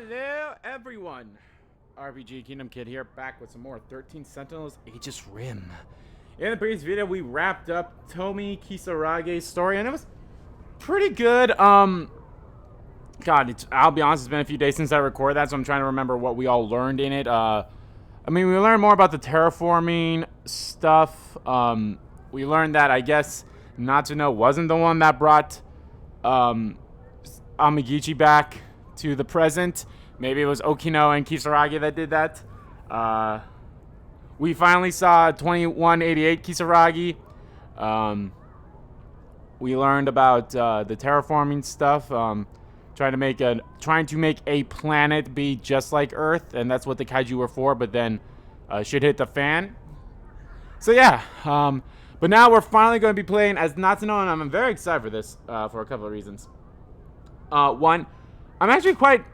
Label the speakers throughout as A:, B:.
A: Hello, everyone. RPG Kingdom Kid here, back with some more 13 Sentinels Aegis Rim. In the previous video, we wrapped up Tomi Kisarage's story, and it was pretty good. God, I'll be honest, it's been a few days since I recorded that, so I'm trying to remember what we all learned in it. I mean, we learned more about the terraforming stuff. We learned that, I guess, Natsuno wasn't the one that brought Amagichi back to the present. Maybe it was Okino and Kisarage that did that. We finally saw 2188 Kisarage. We learned about the terraforming stuff. Trying to make a planet be just like Earth, and that's what the kaiju were for. But then shit hit the fan. So yeah. But now we're finally going to be playing as Natsuno, and I'm very excited for this for a couple of reasons. One, I'm actually quite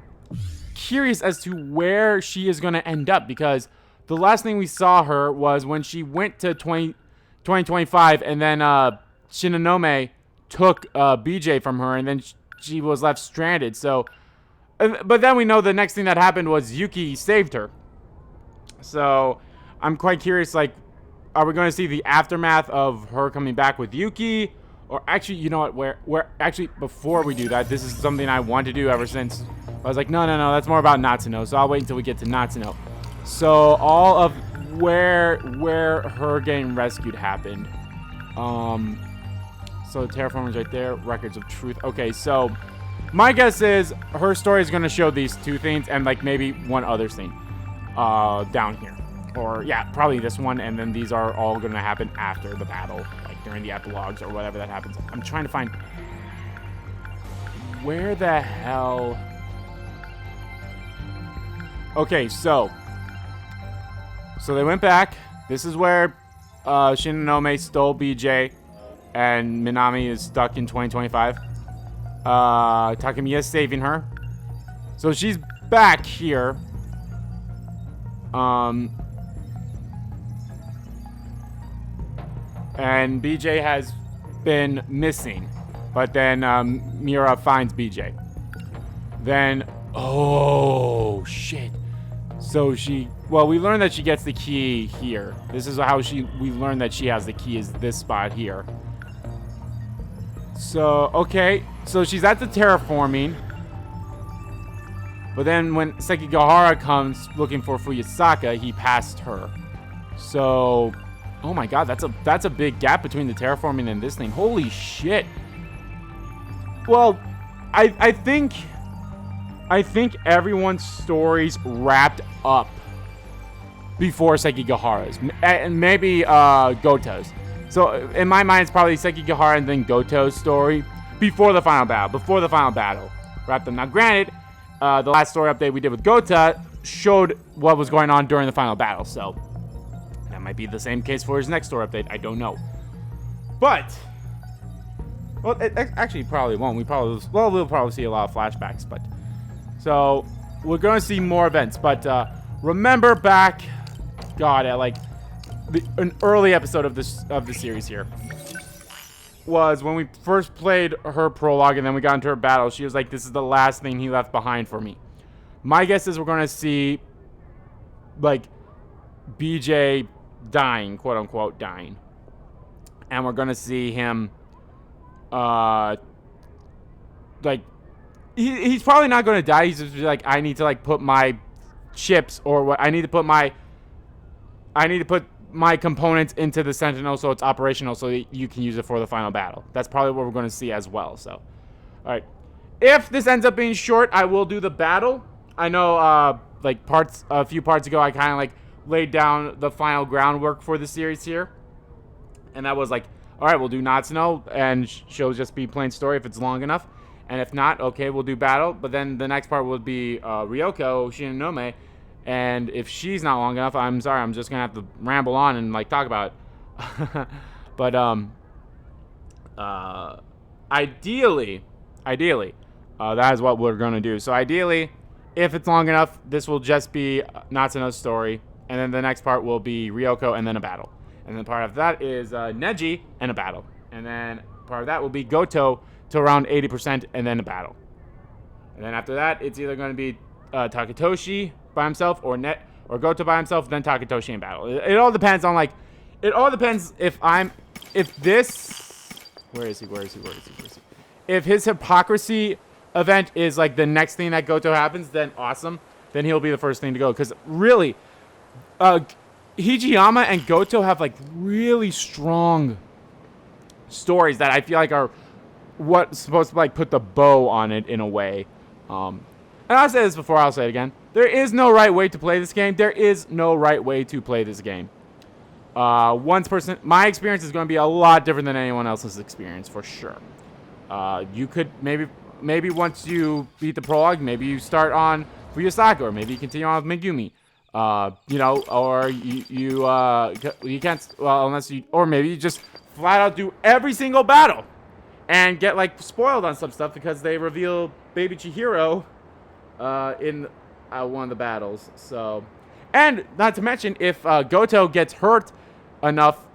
A: curious as to where she is going to end up, because the last thing we saw her was when she went to 2025, and then Shinonome took BJ from her, and then she was left stranded. So, but then we know the next thing that happened was Yuki saved her. So I'm quite curious, like, are we going to see the aftermath of her coming back with Yuki? Or actually, you know what, actually, before we do that, this is something I want to do ever since. I was like, no, that's more about Natsuno, so I'll wait until we get to Natsuno. So, all of where her getting rescued happened. So, terraformers right there, records of truth. Okay, so, my guess is her story is going to show these two things, and, like, maybe one other thing down here. Or, yeah, probably this one, and then these are all going to happen after the battle, like during the epilogues or whatever that happens. I'm trying to find where the hell... Okay, so they went back. This is where Shinonome stole BJ, and Minami is stuck in 2025. Takemiya is saving her. So she's back here. And BJ has been missing. But then Mira finds BJ. Then, oh, shit. So we learned that she gets the key here. This is how we learned that she has the key, is this spot here. So, okay. So she's at the terraforming. But then when Sekigahara comes looking for Fuyusaka, he passed her. So... oh my god, that's a big gap between the terraforming and this thing. Holy shit. Well, I think everyone's stories wrapped up before Sekigahara's. And maybe Goto's. So in my mind, it's probably Sekigahara and then Goto's story before the final battle. Wrapped them. Now granted, the last story update we did with Gota showed what was going on during the final battle, so that might be the same case for his next story update. I don't know. But, well, it actually probably won't. We'll probably see a lot of flashbacks. But, so, we're going to see more events. But, remember back, God, at like an early episode of the series here, was when we first played her prologue and then we got into her battle. She was like, this is the last thing he left behind for me. My guess is we're going to see, like, BJ dying, quote unquote dying, and we're gonna see him like he's probably not gonna die. He's just like, I need to like put my chips, or what, I need to put my components into the Sentinel so it's operational, so that you can use it for the final battle. That's probably what we're gonna see as well. So, all right, if this ends up being short, I will do the battle. I know like a few parts ago I kind of like laid down the final groundwork for the series here, and that was like, all right, we'll do Natsuno, and she'll just be plain story if it's long enough, and if not, okay, we'll do battle. But then the next part would be Ryoko Shinonome, and if she's not long enough, I'm sorry, I'm just gonna have to ramble on and like talk about it. But ideally, that is what we're gonna do. So ideally, if it's long enough, this will just be Natsuno's story. And then the next part will be Ryoko and then a battle. And then part of that is Neji and a battle. And then part of that will be Goto to around 80% and then a battle. And then after that, it's either going to be Takatoshi by himself, or Goto by himself, then Takatoshi in battle. It all depends on like, it all depends if this, where is he? If his hypocrisy event is like the next thing that Goto happens, then awesome. Then he'll be the first thing to go. Because really, Hijiyama and Goto have like really strong stories that I feel like are what's supposed to like put the bow on it in a way. And I'll say this before, I'll say it again. There is no right way to play this game. There is no right way to play this game. My experience is going to be a lot different than anyone else's experience for sure. You could maybe once you beat the prologue, maybe you start on Fuyusaka, or maybe you continue on with Megumi. You know, or you can't, well, unless you, or maybe you just flat out do every single battle and get like spoiled on some stuff because they reveal baby Chihiro in one of the battles. So, and not to mention, if Goto gets hurt enough,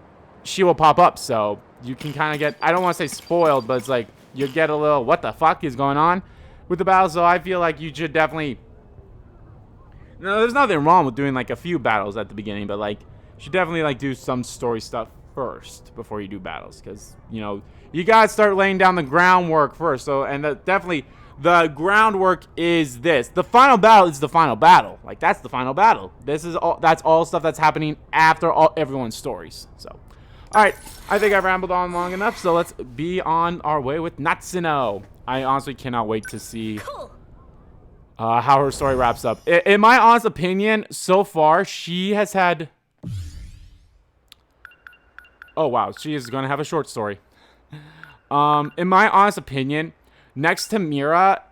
A: she will pop up. So you can kind of get, I don't want to say spoiled, but it's like you get a little, what the fuck is going on with the battle. So I feel like you should definitely, no, there's nothing wrong with doing like a few battles at the beginning, but like you should definitely like do some story stuff first before you do battles, because you know you gotta start laying down the groundwork first. So, and definitely the groundwork is this. The final battle is the final battle. Like that's the final battle. This is all. That's all stuff that's happening after everyone's stories. So, all right, I think I've rambled on long enough. So let's be on our way with Natsuno. I honestly cannot wait to see how her story wraps up. In my honest opinion, so far she has had. Oh wow, she is gonna have a short story. In my honest opinion, next to Mira,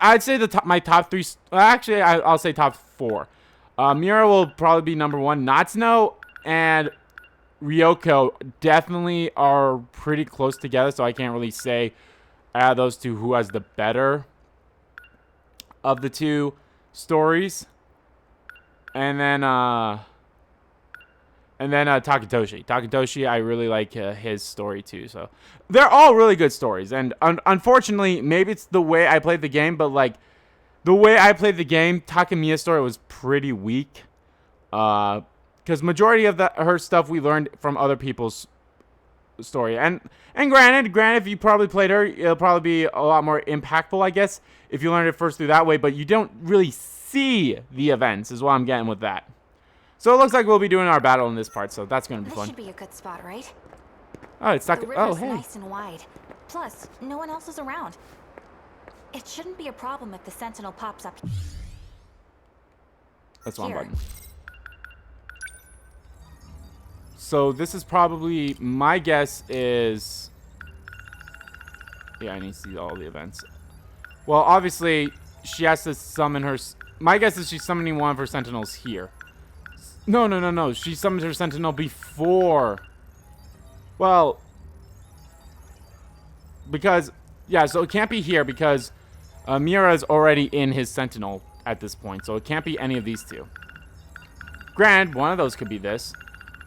A: I'd say my top three. Actually, I'll say top four. Mira will probably be number one. Natsuno and Ryoko definitely are pretty close together, so I can't really say out of those two who has the better of the two stories. And then Takatoshi. Takatoshi, I really like his story too. So they're all really good stories. And unfortunately, maybe it's the way I played the game, but like the way I played the game, Takemiya's story was pretty weak. Because majority of her stuff we learned from other people's story. And granted, if you probably played her, it'll probably be a lot more impactful, I guess, if you learned it first through that way. But you don't really see the events, is what I'm getting with that. So it looks like we'll be doing our battle in this part, so that's going to be fun.
B: This should be a good spot, right?
A: Oh, it's stuck. Oh, hey.
B: Nice and wide. Plus, no one else is around. It shouldn't be a problem if the Sentinel pops up.
A: That's one button. So this is probably, my guess is, yeah, I need to see all the events. Well, obviously, she has to summon her, my guess is she's summoning one of her Sentinels here. No. She summons her Sentinel before. Well, because, yeah, so it can't be here because Mira is already in his Sentinel at this point. So it can't be any of these two. Granted, one of those could be this.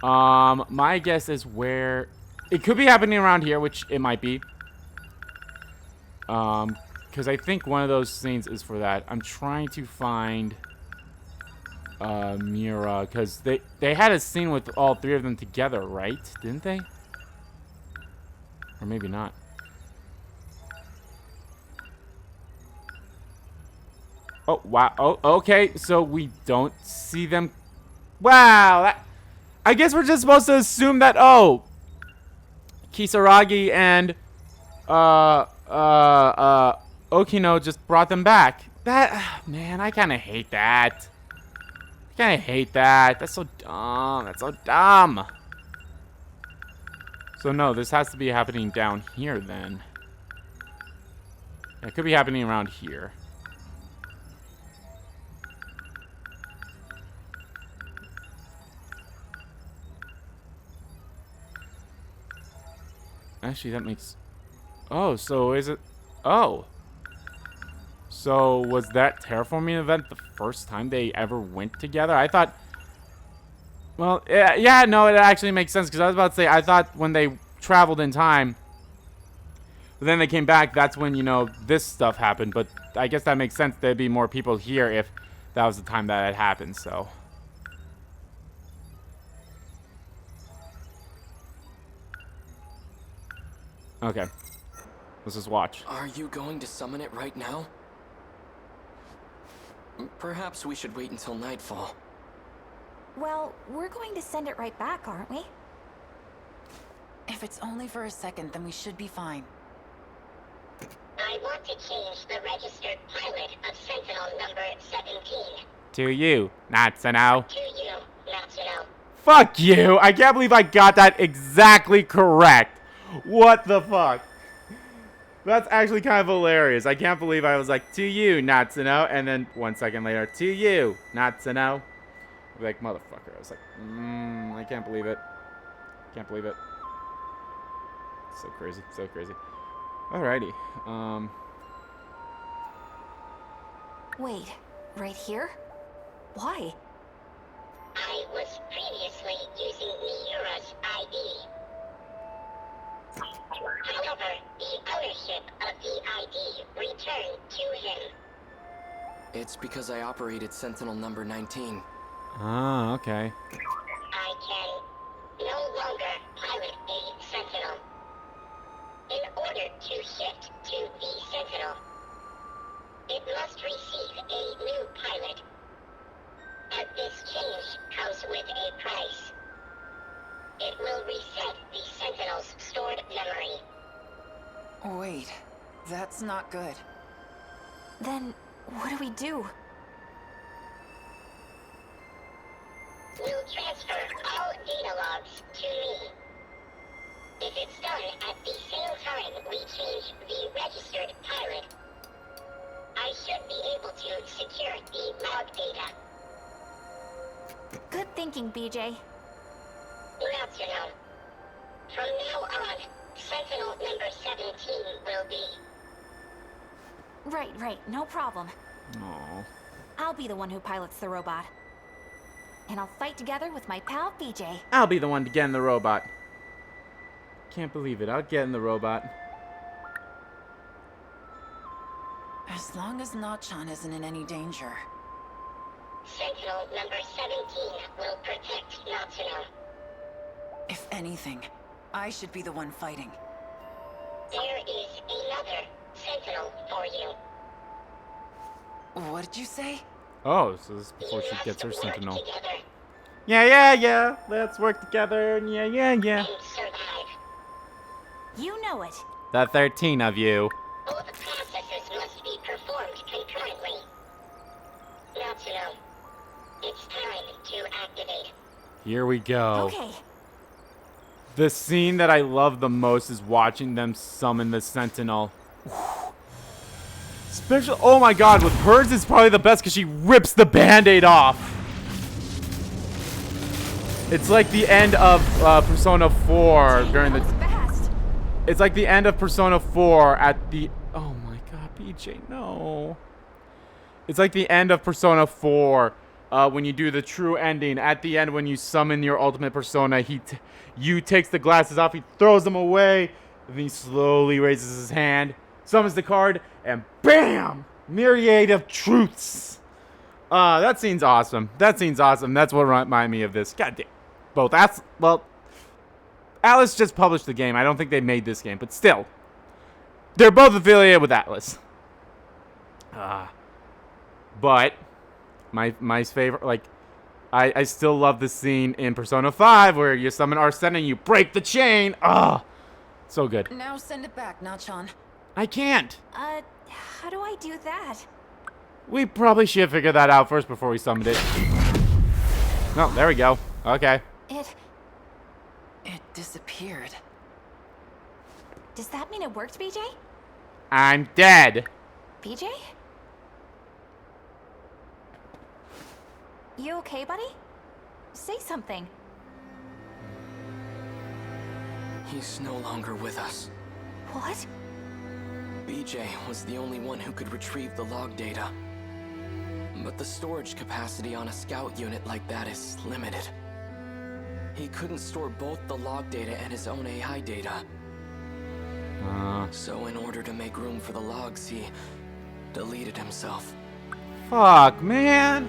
A: My guess is where... It could be happening around here, which it might be. Because I think one of those scenes is for that. I'm trying to find... Mira, because they had a scene with all three of them together, right? Didn't they? Or maybe not. Oh, wow. Oh, okay. So we don't see them. Wow. I guess we're just supposed to assume that, oh, Kisaragi and Okino just brought them back. Man, I kind of hate that. That's so dumb. So no, this has to be happening down here then. It could be happening around here. Actually, that makes... Oh, so is it... Oh. So, was that terraforming event the first time they ever went together? I thought... Well, yeah, no, it actually makes sense, because I was about to say, I thought when they traveled in time, But then they came back. That's when, you know, this stuff happened. But I guess that makes sense. There'd be more people here if that was the time that it happened, so. Okay. Let's just watch.
C: Are you going to summon it right now? Perhaps we should wait until nightfall.
B: Well, we're going to send it right back, aren't we?
D: If it's only for a second, then we should be fine.
E: I want to change the registered pilot of Sentinel number 17.
A: To you, Natsuno.
E: To you, Natsuno.
A: Fuck you! I can't believe I got that exactly correct. What the fuck? That's actually kind of hilarious. I can't believe I was like, to you, Natsuno, and then 1 second later, to you, Natsuno. Like, motherfucker. I was like, I can't believe it. Can't believe it. So crazy, so crazy. Alrighty.
B: Wait, right here? Why?
E: I was previously using Miura's ID. However, the ownership of the ID returned to him.
C: It's because I operated Sentinel number 19.
A: Ah, okay.
E: I can no longer pilot a Sentinel. In order to shift to the Sentinel, it must receive a new pilot. And this change comes with a price. It will reset the Sentinel's stored memory.
D: Wait, that's not good.
B: Then, what do we do?
E: We'll transfer all data logs to me. If it's done at the same time we change the registered pilot, I should be able to secure the log data.
B: Good thinking, BJ.
E: Natsuno. From now on, Sentinel number 17 will be.
B: Right, no problem.
A: Aww.
B: I'll be the one who pilots the robot. And I'll fight together with my pal BJ.
A: I'll be the one to get in the robot. Can't believe it. I'll get in the robot.
D: As long as Nachan isn't in any danger.
E: Sentinel number 17 will protect Natsuno.
D: If anything, I should be the one fighting.
E: There is another Sentinel for you.
D: What did you say?
A: Oh, so this is
E: You
A: before she
E: must
A: gets her
E: work
A: Sentinel.
E: together
A: Yeah. Let's work together. Yeah.
E: and survive.
B: You know it.
A: The 13 of you.
E: Both processes must be performed concurrently. Natsuno, it's time to activate.
A: Here we go.
B: Okay.
A: The scene that I love the most is watching them summon the Sentinel. Special. Oh my god, with hers it's probably the best because she rips the band-aid off. It's like the end of Persona 4 during the.
B: That was fast.
A: It's like the end of Persona 4 at the. Oh my god, BJ, no. It's like the end of Persona 4 when you do the true ending. At the end, when you summon your ultimate persona, you takes the glasses off, he throws them away, and then he slowly raises his hand, summons the card, and BAM! Myriad of truths. That scene's awesome. That scene's awesome. That's what reminded me of this. God damn. Both. Well, Alice just published the game. I don't think they made this game, but still. They're both affiliated with Atlas. But my favorite, like, I still love the scene in Persona 5 where you summon Arsene and you break the chain. So good.
D: Now send it back, Nachan.
A: I can't.
B: How do I do that?
A: We probably should figure that out first before we summoned it. No, there we go. Okay.
D: It disappeared.
B: Does that mean it worked, BJ?
A: I'm dead.
B: BJ? You okay, buddy? Say something.
C: He's no longer with us.
B: What?
C: BJ was the only one who could retrieve the log data. But the storage capacity on a scout unit like that is limited. He couldn't store both the log data and his own AI data. So in order to make room for the logs, he deleted himself.
A: Fuck, man.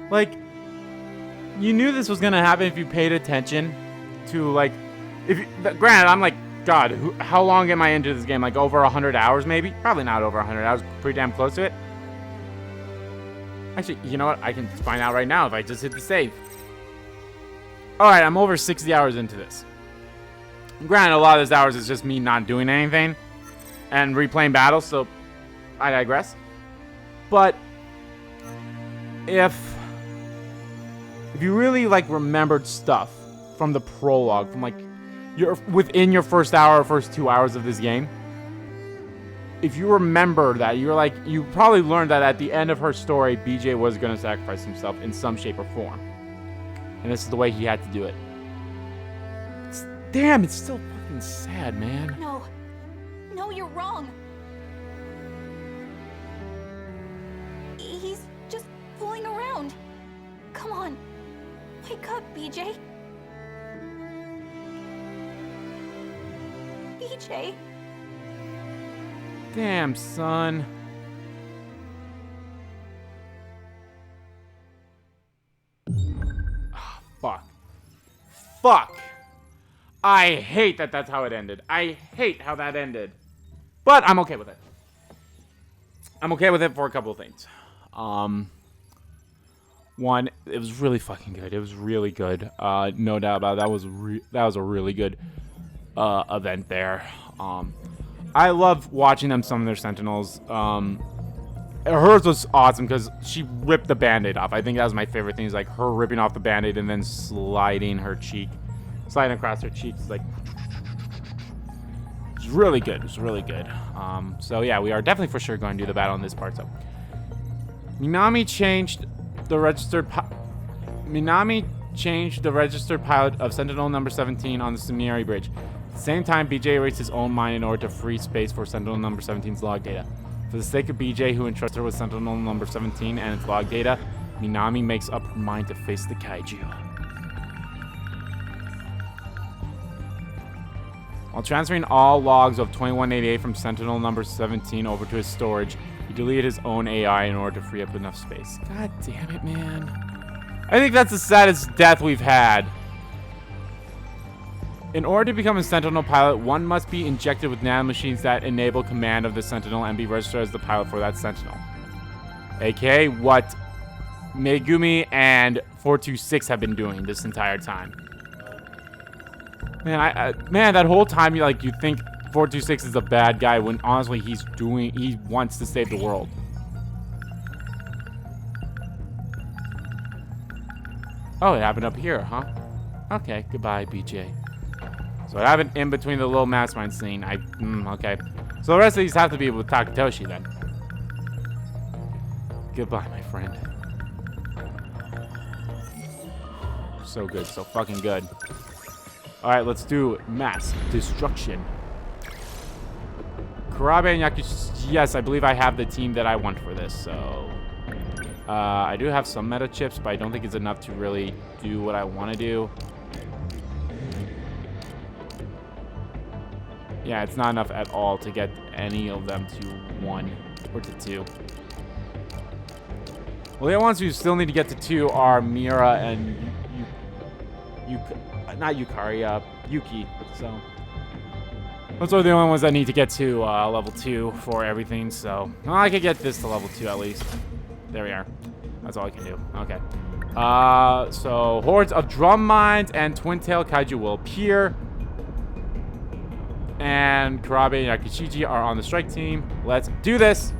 A: Like, you knew this was gonna happen if you paid attention to, like, granted, I'm like, God, how long am I into this game? Like, over 100 hours, maybe? Probably not over 100 hours. Pretty damn close to it. Actually, you know what? I can find out right now if I just hit the save. Alright, I'm over 60 hours into this. Granted, a lot of those hours is just me not doing anything and replaying battles, so I digress. But if you really, like, remembered stuff from the prologue, from, like, within your first hour or first 2 hours of this game, if you remember that, you probably learned that at the end of her story, BJ was going to sacrifice himself in some shape or form. And this is the way he had to do it. Damn, it's still fucking sad, man.
B: No. No, you're wrong. He's just fooling around. Come on. Wake up, BJ. BJ.
A: Damn, son. Oh, fuck. Fuck. I hate that that's how it ended. I hate how that ended. But I'm okay with it. I'm okay with it for a couple of things. One, it was really fucking good. It was really good. No doubt about it. That was a really good event there. I love watching them summon their Sentinels. Hers was awesome because she ripped the Band-Aid off. I think that was my favorite thing, is like her ripping off the Band-Aid and then sliding across her cheek. It's like, it's really good. It's really good. So yeah, we are definitely for sure going to do the battle in this part. So Minami changed the registered pilot of Sentinel number 17 on the Sumiri Bridge. At the same time, BJ erased his own mind in order to free space for Sentinel number 17's log data. For the sake of BJ, who entrusted her with Sentinel number 17 and its log data, Minami makes up her mind to face the kaiju. While transferring all logs of 2188 from Sentinel number 17 over to his storage, he deleted his own AI in order to free up enough space. God damn it, man. I think that's the saddest death we've had. In order to become a Sentinel pilot, one must be injected with nanomachines that enable command of the Sentinel and be registered as the pilot for that Sentinel. AKA what Megumi and 426 have been doing this entire time. Man, man, that whole time you think 426 is a bad guy when honestly he wants to save the world. Oh, it happened up here, huh? Okay, goodbye, BJ. So it happened in between the little mastermind scene. Okay. So the rest of these have to be with Takatoshi then. Goodbye, my friend. So good, so fucking good. Alright, let's do mass destruction. Kurabe and Yakushi. Yes, I believe I have the team that I want for this, so. I do have some meta chips, but I don't think it's enough to really do what I want to do. Yeah, it's not enough at all to get any of them to 1 or to 2. Well, the ones who still need to get to 2 are Mira and not Yukari, Yuki. So those are the only ones that need to get to level 2 for everything. So well, I could get this to level 2 at least. There we are. That's all I can do. Okay. So hordes of drum mines and twin-tail kaiju will appear. And Kurabe and Yakushiji are on the strike team. Let's do this.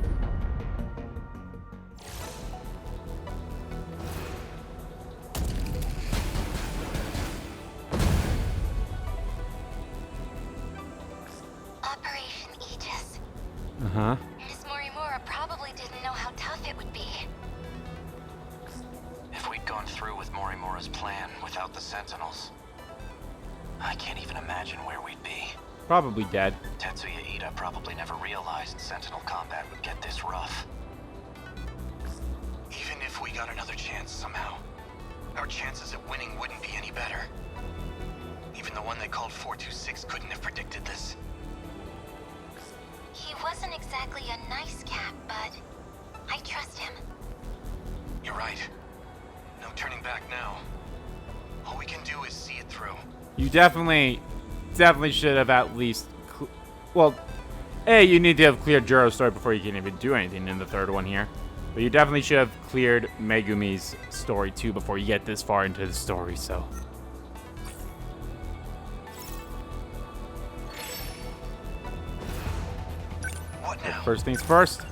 E: Operation Aegis.
A: Uh-huh.
E: Miss Morimura probably didn't know how tough it would be.
F: If we'd gone through with Morimura's plan without the Sentinels, I can't even imagine where we'd be.
A: Probably dead.
F: Tetsuya Ida probably never realized Sentinel combat would get this rough. Even if we got another chance somehow, our chances at winning wouldn't be any better. Even the one they called 426 couldn't have predicted this.
G: He wasn't exactly a nice cat, but I trust him.
F: You're right. No turning back now. All we can do is see it through.
A: You definitely should have at least... Well, A, you need to have cleared Juro's story before you can even do anything in the third one here. But you definitely should have cleared Megumi's story too before you get this far into the story, so...
F: What now?
A: First things first,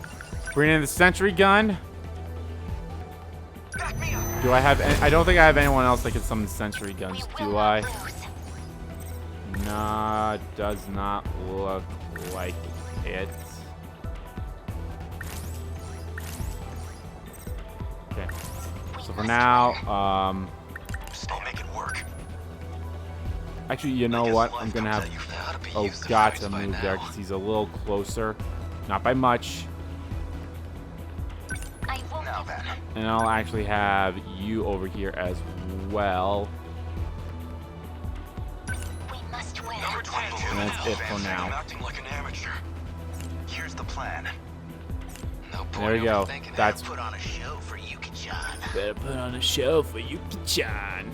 A: bring in the sentry gun.
F: Back me up.
A: Do I have... I don't think I have anyone else that can summon sentry guns,
G: We will
A: do
G: not
A: I?
G: lose.
A: Nah, does not look like it. Okay. So for now,
F: Still make it work.
A: actually, you know what? I'm gonna have got to move there because he's a little closer. Not by much.
G: I won't
F: Now
G: give
F: then.
A: And I'll actually have you over here as well.
G: We must win.
F: Number 22.
A: And that's it for now.
F: I'm acting like an amateur. Here's the plan. No point
A: There we go.
F: overthinking it.
A: That's...
F: Put on a show for Yuki-chan.
A: Better put on a show for Yuki-chan.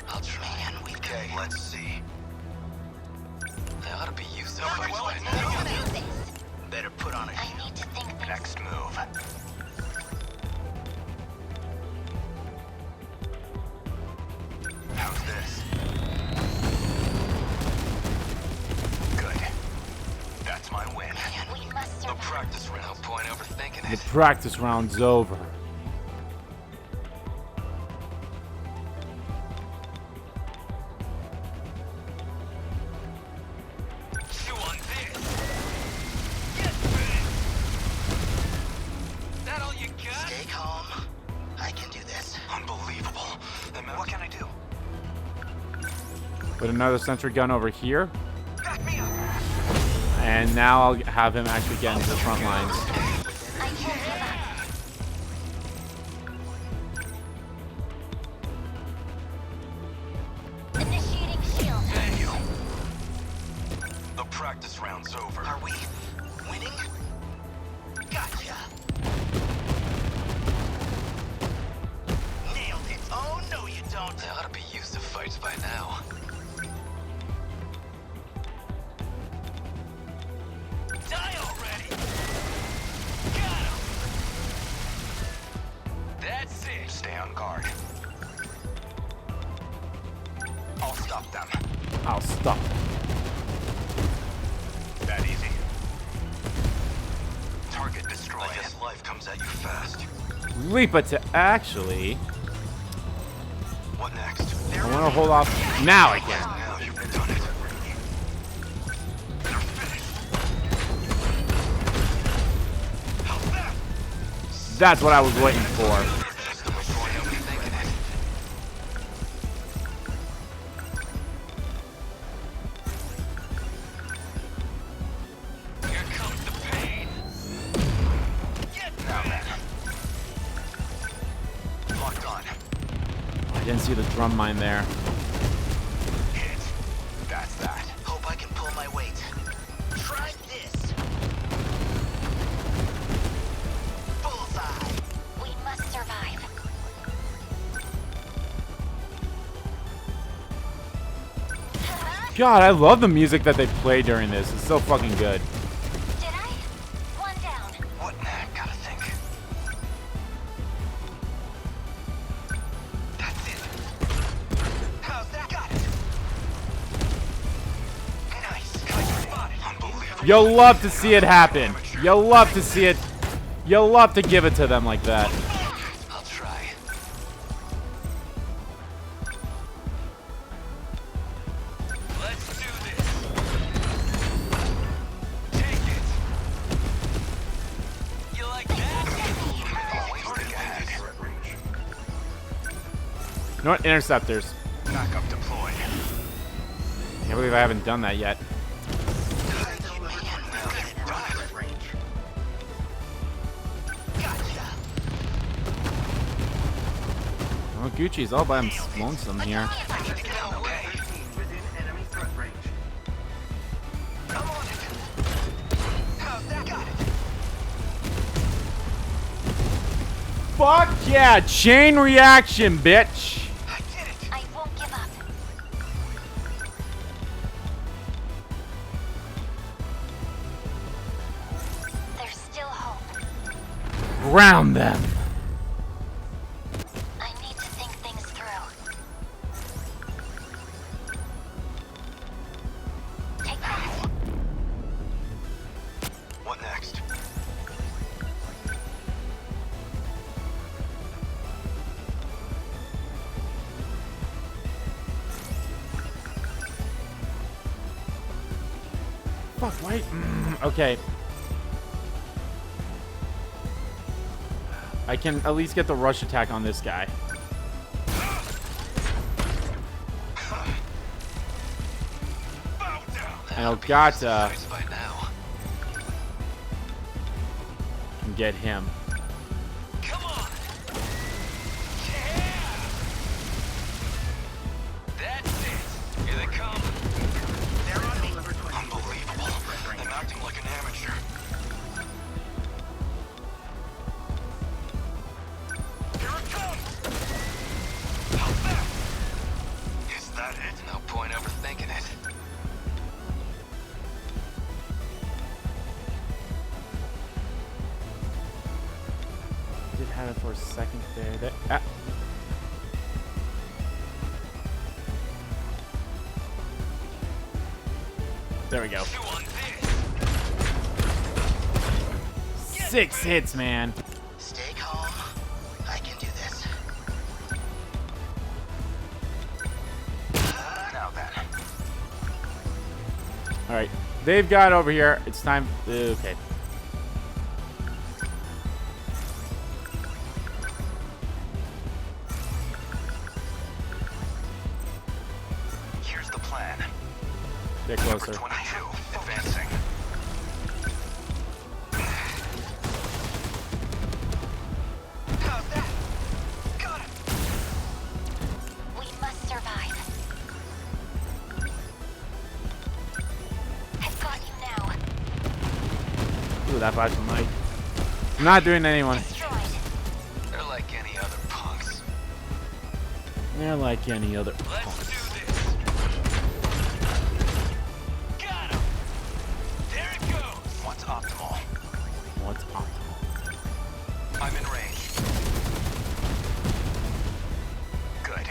F: I'll try. Man, we've got it. Let's see. They ought to be used to fights by now. Better put on a
G: I need to think things.
F: Next move. How's this? Good. That's my win.
G: We must
F: A
G: survive.
F: practice round. No point overthinking
A: The
F: it.
A: practice round's over.
F: Chew on this. Get bit. That all you got? Stay calm. I can do this. Unbelievable. What can I do?
A: Put another sentry gun over here.
F: Back me up.
A: And now I'll have him actually get into the front lines.
G: I won't give up. Initiating shield.
F: Thank you. The practice round's over. Are we winning? Gotcha. Nailed it. Oh, no, you don't. They ought to be used to fights by now. Die already! Got him! That's it. Stay on guard. I'll stop them.
A: I'll stop.
F: That easy. Target destroyed. I guess life comes at you fast.
A: Leap to actually.
F: What next?
A: I want to hold off. Now I can.
F: Now you've done it. They're finished. How's that?
A: That's what I was waiting for.
F: Just no point overthinking it. Here comes the pain. Get now then. Locked on.
A: I didn't see the drum mine there.
F: Hit. That's that. Hope I can pull my weight. Try this. Bullseye.
G: We must survive.
A: God, I love the music that they play during this. It's so fucking good.
G: Did I? One down.
F: What now? Gotta think. That's it. How's that? Got it. Nice. Got you spotted. Unbelievable.
A: You'll love to see it happen. You'll love to see it. You'll love to give it to them like that.
F: I'll try. Let's do this. Take it. You like that? Always think ahead.
A: You know what? Interceptors.
F: Backup deployed.
A: Can't believe I haven't done that yet. Oh, Gucci's all by himself lonesome here. Fuck yeah! Chain reaction, bitch!
F: I did it!
G: I won't give up. There's still hope.
A: Ground them!
G: I need to think things through. Take that.
F: What next?
A: Fuck, wait. Okay. I can at least get the rush attack on this guy.
F: Bow down!
A: And Ogata
F: By now.
A: can get him.
F: Come on! Yeah! That's it! Here they come. They're on me. Unbelievable. I'm acting like an amateur. Here it comes! How fast? Is that it? No point overthinking it.
A: Did have it for a second there. There we go.
F: Chew on this!
A: 6 hits, man.
F: Stay calm. I can do this. Now then.
A: All right, they've got over here. It's time. Okay.
F: Here's the plan.
A: Get
F: Number
A: closer.
F: 22, advancing. How's that? Got it!
G: We must survive. I've got you now.
A: Ooh, that flash might. I'm not doing anyone.
G: Destroyed.
F: They're like any other punks.
A: They're like any other.
F: Let's do this! Got him! There it goes! What's optimal?
A: What's up?
F: I'm in range. Good.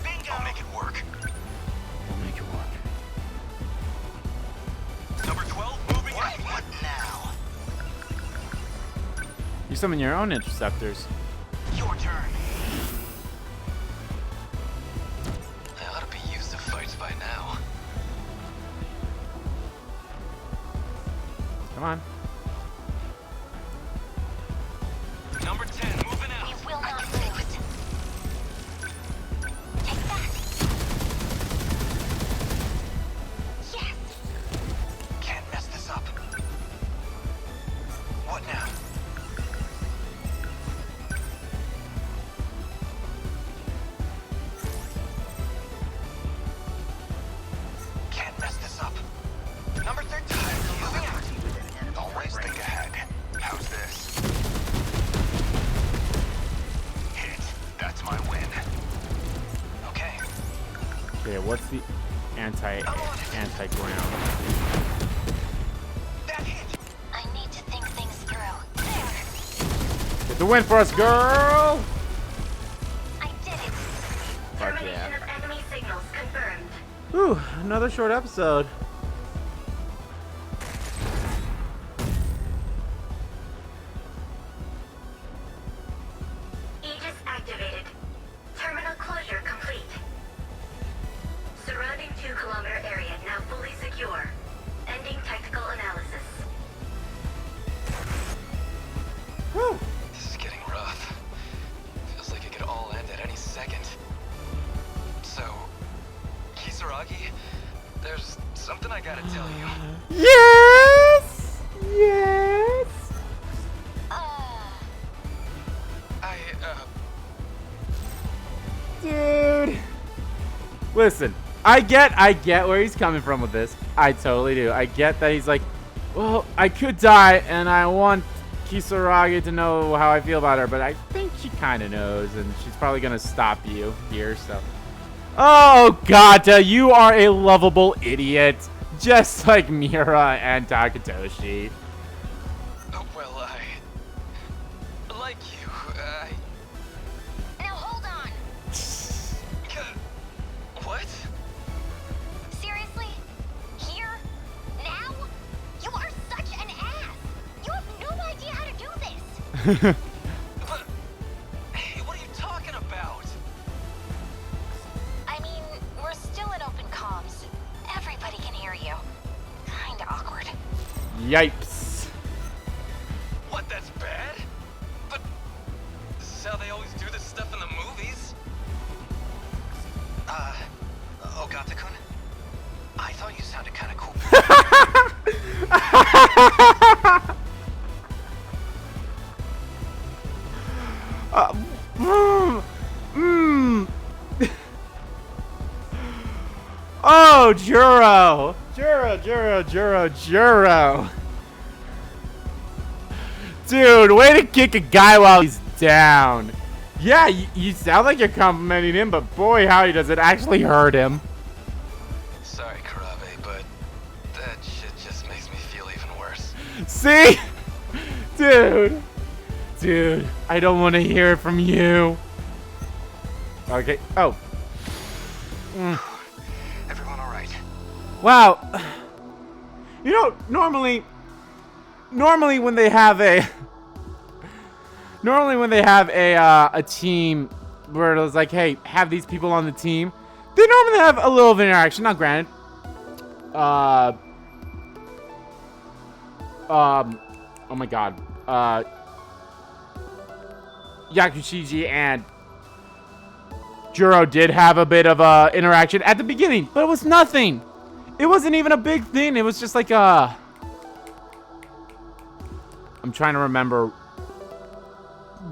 F: Bingo! I'll make it work.
A: We'll make it work.
F: Number 12, moving in. What now?
A: You summon your own interceptors.
F: Your turn. I ought to be used to fights by now.
A: Come on.
F: Number 10, moving out.
G: We will not lose. Take that. Yes.
F: Can't mess this up. What now? Can't mess this up. Number 13, moving out. Always think ahead. How's this? Hit. That's my win. Okay.
A: Okay, what's the anti-ground?
F: That hit.
G: I need to think things through. There.
A: Get the win for us, girl!
G: I did it.
A: Fuck yeah.
E: Of enemy signals confirmed.
A: Whew, another short episode.
E: Aegis activated. Terminal closure complete. Surrounding 2-kilometer area now fully secure. Ending tactical analysis.
A: Whew.
F: This is getting rough. Feels like it could all end at any second. So, Kisaragi, there's something I gotta tell you.
A: Yes! Yes! Dude. Listen, I get where he's coming from with this. I totally do. I get that he's like, well, I could die and I want Kisaragi to know how I feel about her, but I think she kind of knows, and she's probably gonna stop you here. So, oh Gata, you are a lovable idiot, just like Mira and Takatoshi.
F: Well, like you,
G: Now hold on.
F: What?
G: Seriously? Here? Now? You are such an ass. You have no idea how to do this.
F: But, hey, what are you talking about?
G: I mean, we're still in open comms. Everybody can hear you. Kinda awkward.
A: Yipes.
F: What, that's bad? But this is how they always do this stuff in the movies. Ogata-kun? I thought you sounded kind of cool.
A: Oh, Juro. Juro. Dude, way to kick a guy while he's down. Yeah, you sound like you're complimenting him, but boy, howdy does it actually hurt him.
F: Sorry, Karabe, but that shit just makes me feel even worse.
A: See? Dude, I don't want to hear it from you. Okay, oh.
F: Everyone all right?
A: Wow. You know, normally when they have a a team where it's like, hey, have these people on the team, they normally have a little of interaction. Not granted. Oh my god. Yakushiji and Juro did have a bit of interaction at the beginning, but it was nothing. It wasn't even a big thing. It was just like I'm trying to remember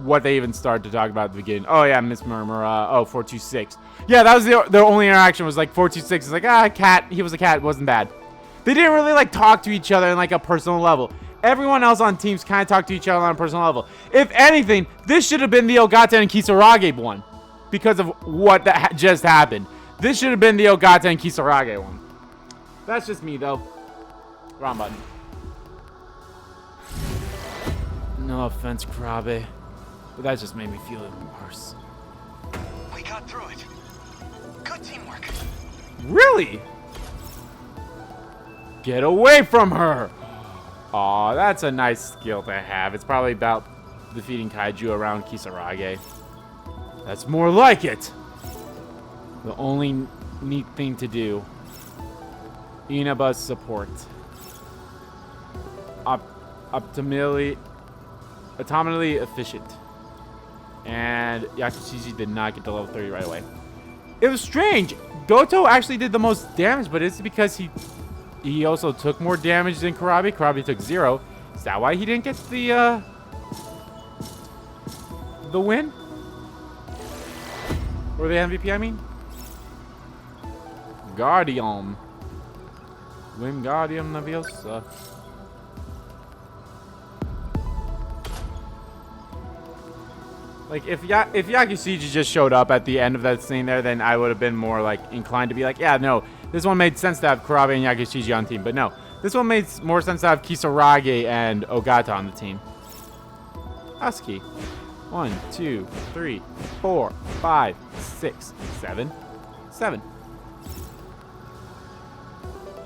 A: what they even started to talk about at the beginning. Oh yeah, Miss Murmur. 426. Yeah, that was their only interaction was like 426 is like, cat. He was a cat. It wasn't bad. They didn't really like talk to each other on like a personal level. Everyone else on teams kind of talked to each other on a personal level. If anything, this should have been the Ogata and Kisarage one because of what that just happened. This should have been the Ogata and Kisarage one. That's just me though. Wrong button. No offense, Karabe, but that just made me feel even worse.
F: We got through it. Good teamwork.
A: Really? Get away from her! Aw, that's a nice skill to have. It's probably about defeating kaiju around Kisarage. That's more like it! The only neat thing to do. Inaba's support. Optimally efficient. And Yakushiji did not get to level 30 right away. It was strange. Goto actually did the most damage, but it's because he also took more damage than Karabe. Karabe took 0. Is that why he didn't get the win? Or the MVP, I mean? Guardian. Wingardium Leviosa. Like, if Yakushiji just showed up at the end of that scene there, then I would have been more, like, inclined to be like, yeah, no, this one made sense to have Karabe and Yakushiji on team. But no, this one made more sense to have Kisarage and Ogata on the team. Husky. 1, 2, 3, 4, 5, 6, 7. 7.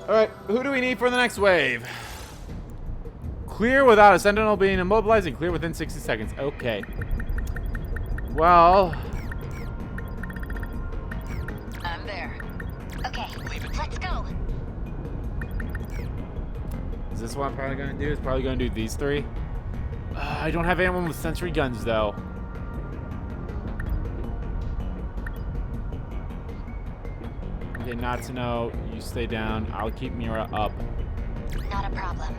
A: Alright, who do we need for the next wave? Clear without a sentinel being immobilized and clear within 60 seconds. Okay. Well,
D: I'm there.
G: Okay, let's go.
A: is this what I'm probably going to do? It's probably going to do these 3. I don't have anyone with sensory guns, though. Okay, Natsuno, you stay down. I'll keep Mira up.
G: Not a problem.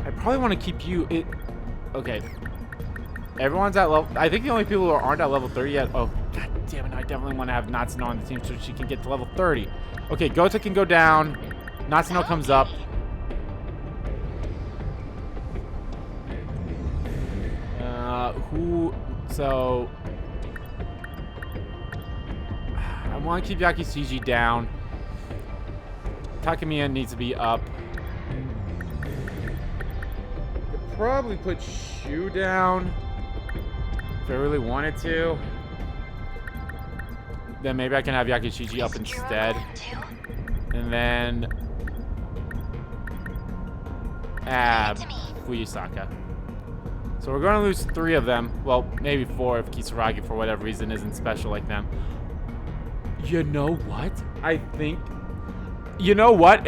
A: I probably want to keep you... Okay. Everyone's at level... I think the only people who aren't at level 30 yet... Oh, god damn it. I definitely want to have Natsuno on the team so she can get to level 30. Okay, Gota can go down. Natsuno comes up. who... So... I want to keep Yakishiji down. Takemiya needs to be up. Could probably put Shu down. If I really wanted to. Then maybe I can have Yakishiji up instead. And then... Fuyusaka. So we're going to lose 3 of them. Well, maybe 4 if Kisaragi, for whatever reason, isn't special like them. You know what? I think... You know what?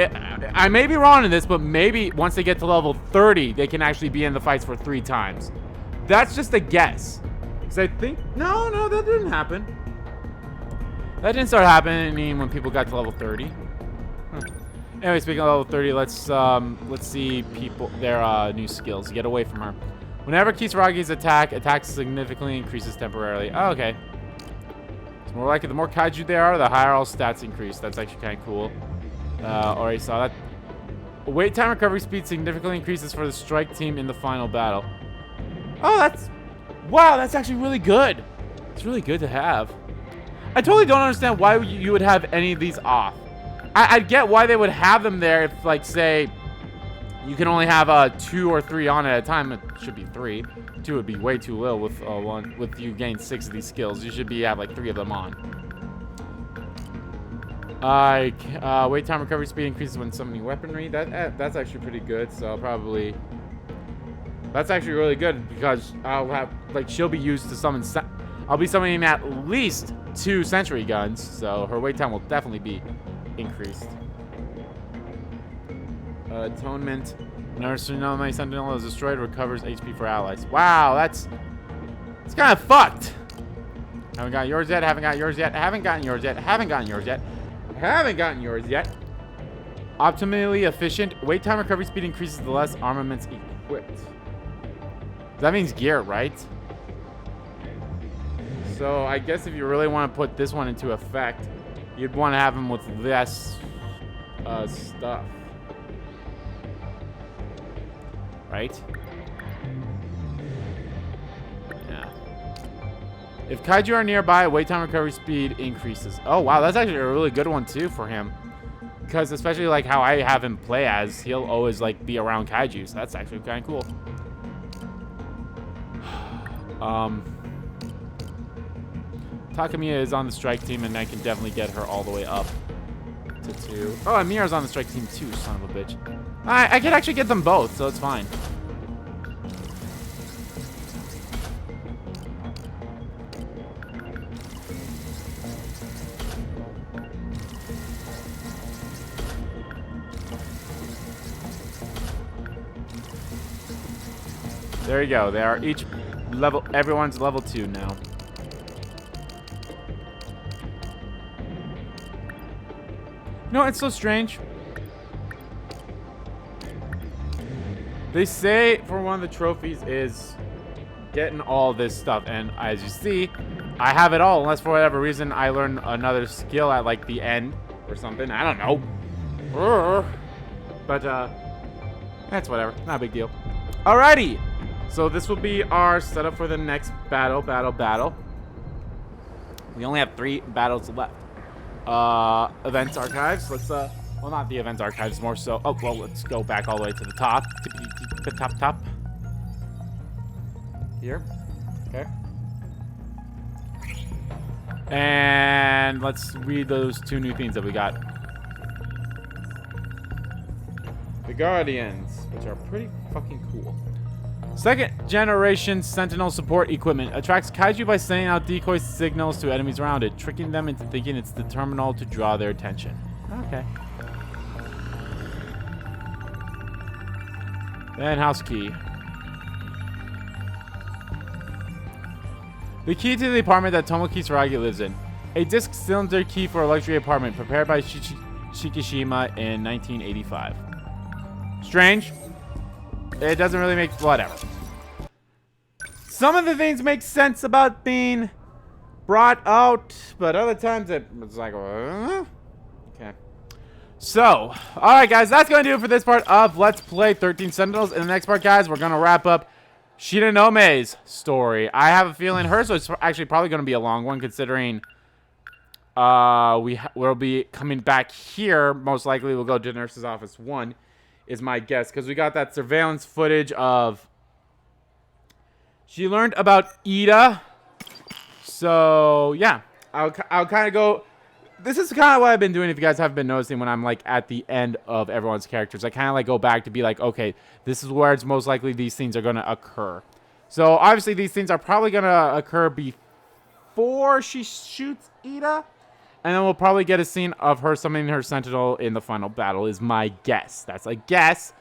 A: I may be wrong in this, but maybe once they get to level 30, they can actually be in the fights for 3 times. That's just a guess. Because I think... No, that didn't happen. That didn't start happening when people got to level 30. Huh. Anyway, speaking of level 30, let's see their new skills. Get away from her. Whenever Kisaragi's attack significantly increases temporarily. Oh, okay. It's more likely the more kaiju there are, the higher all stats increase. That's actually kind of cool. Already saw that. Wait time recovery speed significantly increases for the strike team in the final battle. Oh, wow, that's actually really good. It's really good to have. I totally don't understand why you would have any of these off. I'd get why they would have them there if, like, say, you can only have 2 or 3 on at a time. It should be 3. 2 would be way too little with one. With you gain 6 of these skills, you should have like 3 of them on. Wait time recovery speed increases when summoning weaponry. That's actually pretty good. So probably that's actually really good because I'll have she'll be used to summon. I'll be summoning at least 2 sentry guns, so her wait time will definitely be increased. Atonement. Whenever Tsunami Sentinel is destroyed, recovers HP for allies. Wow, it's kind of fucked. Haven't got yours yet. Haven't got yours yet. Haven't gotten yours yet. Haven't gotten yours yet. Haven't gotten yours yet. Optimally efficient. Wait time recovery speed increases the less armaments equipped. That means gear, right? So I guess if you really want to put this one into effect, you'd want to have them with less stuff. Right? Yeah. If kaiju are nearby, wait time recovery speed increases. Oh, wow. That's actually a really good one, too, for him. Because especially, like, how I have him play as, he'll always, like, be around kaiju. So that's actually kind of cool. Takemiya is on the strike team, and I can definitely get her all the way up to 2. Oh, and Mira's on the strike team, too, son of a bitch. I can actually get them both, so it's fine. There you go. They are each level. Everyone's level 2 now. No, it's so strange. They say for one of the trophies is getting all this stuff, and as you see, I have it all, unless for whatever reason I learn another skill at like the end or something. I don't know. But that's whatever. Not a big deal. Alrighty. So this will be our setup for the next battle. We only have 3 battles left. Events archives. Let's well, not the events archives, more so. Oh, well, let's go back all the way to the top. Top. Here. Okay. And let's read those 2 new things that we got. The Guardians, which are pretty fucking cool. 2nd generation Sentinel support equipment attracts kaiju by sending out decoy signals to enemies around it, tricking them into thinking it's the terminal to draw their attention. Okay. Then house key. The key to the apartment that Tomo Kisaragi lives in. A disc cylinder key for a luxury apartment prepared by Shikishima in 1985. Strange. It doesn't really make... whatever. Some of the things make sense about being brought out, but other times it's like... Okay. So, alright guys, that's going to do it for this part of Let's Play 13 Sentinels. In the next part, guys, we're going to wrap up Shinanome's story. I have a feeling hers is actually probably going to be a long one, considering we'll be coming back here. Most likely we'll go to Nurse's Office 1, is my guess, because we got that surveillance footage of... She learned about Ida. So, yeah. I'll kind of go... This is kind of what I've been doing, if you guys haven't been noticing, when I'm, like, at the end of everyone's characters. I kind of, like, go back to be like, okay, this is where it's most likely these things are going to occur. So, obviously, these things are probably going to occur before she shoots Ida. And then we'll probably get a scene of her summoning her Sentinel in the final battle, is my guess. That's a guess.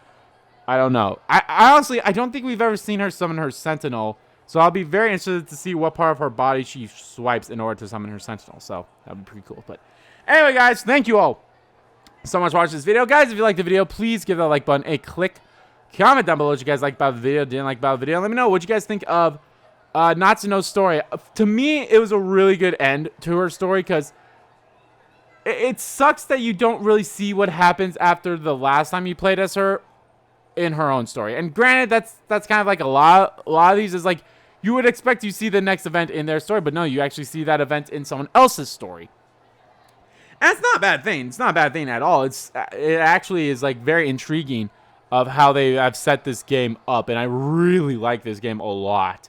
A: I don't know. I honestly, I don't think we've ever seen her summon her Sentinel. So I'll be very interested to see what part of her body she swipes in order to summon her Sentinel. So that would be pretty cool. But anyway, guys, thank you all so much for watching this video. Guys, if you liked the video, please give that like button a click. Comment down below what you guys liked about the video, didn't like about the video. Let me know what you guys think of Natsuno's story. To me, it was a really good end to her story, because it sucks that you don't really see what happens after the last time you played as her in her own story. And granted, that's kind of like a lot of these is like, you would expect you see the next event in their story, but no, you actually see that event in someone else's story. And it's not a bad thing. It's not a bad thing at all. It actually is like very intriguing of how they have set this game up, and I really like this game a lot.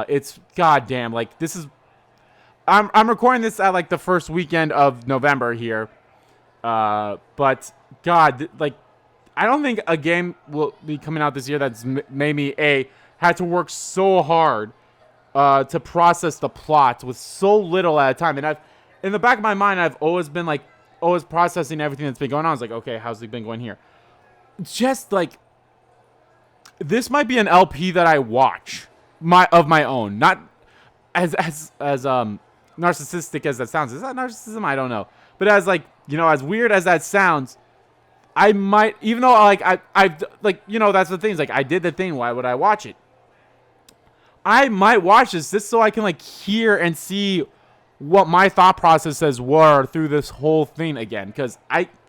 A: It's goddamn, like, this is... I'm recording this at like the first weekend of November here, but God, like, I don't think a game will be coming out this year that's made me had to work so hard to process the plot with so little at a time. And in the back of my mind, I've always been like, always processing everything that's been going on. I was like, okay, how's it been going here? Just like, this might be an LP that I watch of my own, not as narcissistic as that sounds. Is that narcissism? I don't know. But as, like, you know, as weird as that sounds, I might, even though, like, I've like, you know, that's the thing. Like, I did the thing. Why would I watch it? I might watch this just so I can, like, hear and see what my thought processes were through this whole thing again. Because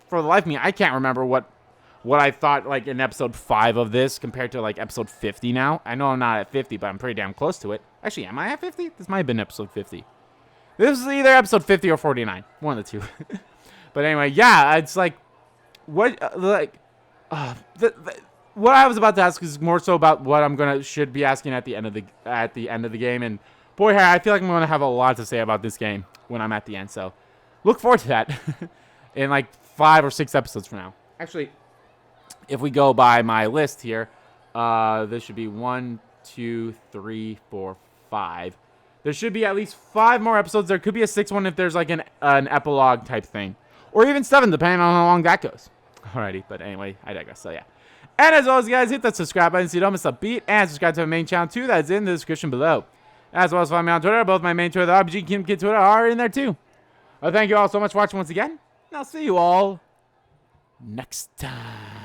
A: for the life of me, I can't remember what I thought, like, in episode 5 of this compared to, like, episode 50 now. I know I'm not at 50, but I'm pretty damn close to it. Actually, am I at 50? This might have been episode 50. This is either episode 50 or 49. One of the two. But anyway, yeah, it's like, what I was about to ask is more so about what should be asking at the end of the game. And boy, I feel like I'm gonna have a lot to say about this game when I'm at the end. So look forward to that in like 5 or 6 episodes from now. Actually, if we go by my list here, this should be 1, 2, 3, 4, 5. There should be at least 5 more episodes. There could be a 6th one if there's like an epilogue type thing. Or even 7, depending on how long that goes. Alrighty, but anyway, I digress. So yeah. And as always, guys, hit that subscribe button so you don't miss a beat. And subscribe to my main channel too. That's in the description below. As well as follow me on Twitter. Both my main Twitter, the RPG Kingdom Kid Twitter, are in there too. Thank you all so much for watching once again. And I'll see you all next time.